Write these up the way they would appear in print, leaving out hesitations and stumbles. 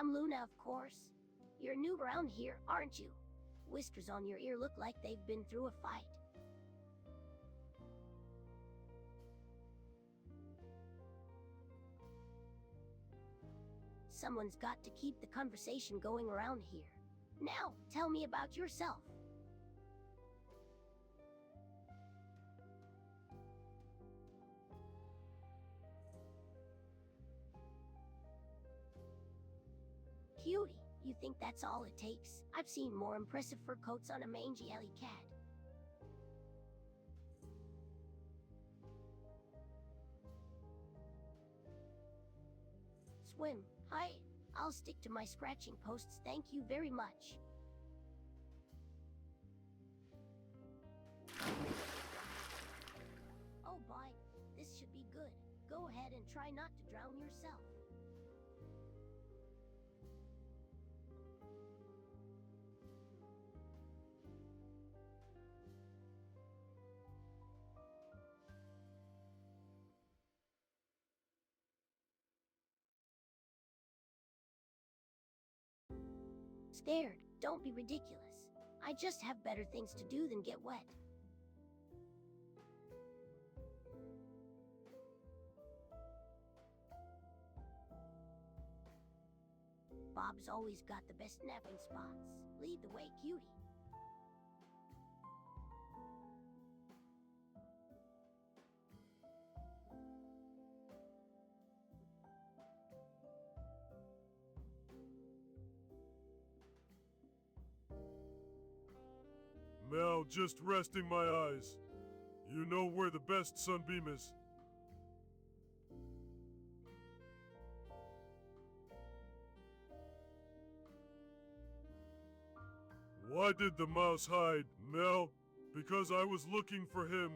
I'm Luna, of course. You're new around here, aren't you? Whiskers on your ear look like they've been through a fight. Someone's got to keep the conversation going around here. Now, tell me about yourself. Cutie, you think that's all it takes? I've seen more impressive fur coats on a mangy alley cat. Swim. Hi. I'll stick to my scratching posts, thank you very much. Oh boy, this should be good. Go ahead and try not to drown yourself. Scared? Don't be ridiculous. I just have better things to do than get wet. Bob's always got the best napping spots. Lead the way, cutie. Now just resting my eyes. You know where the best sunbeam is. Why did the mouse hide, Mel? Because I was looking for him.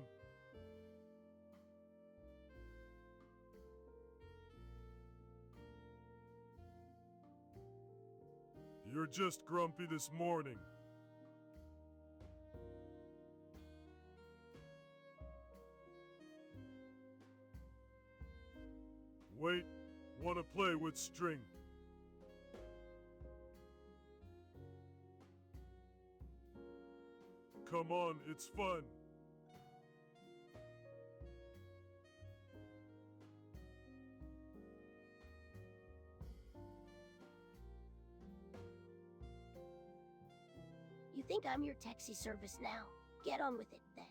You're just grumpy this morning. Wait, wanna play with string? Come on, it's fun. You think I'm your taxi service now? Get on with it then.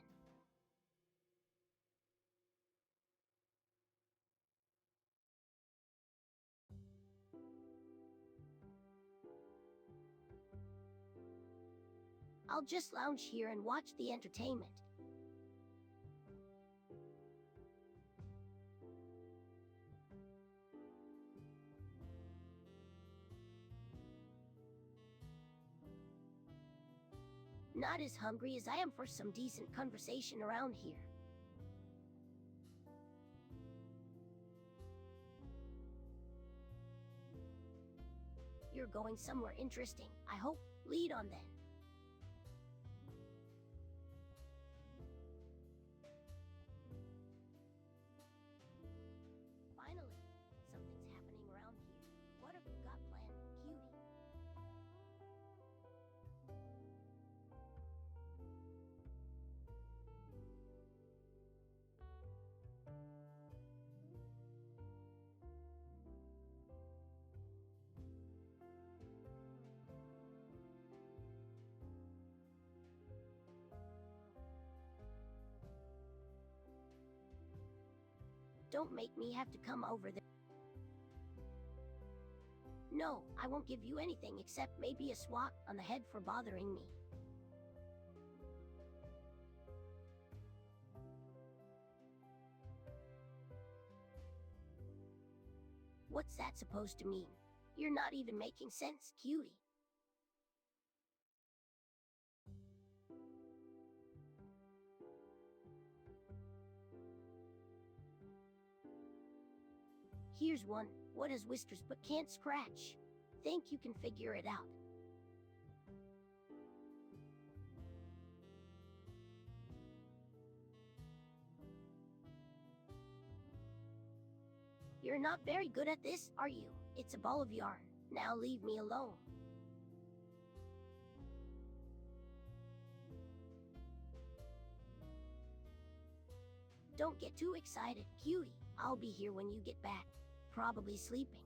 I'll just lounge here and watch the entertainment. Not as hungry as I am for some decent conversation around here. You're going somewhere interesting, I hope. Lead on then. Finally, something's happening around here. What have you got planned, cutie? Don't make me have to come over there. No, I won't give you anything except maybe a swat on the head for bothering me. What's that supposed to mean? You're not even making sense, cutie. Here's one. What has whiskers but can't scratch? Think you can figure it out. You're not very good at this, are you? It's a ball of yarn. Now leave me alone. Don't get too excited, cutie. I'll be here when you get back. Probably sleeping.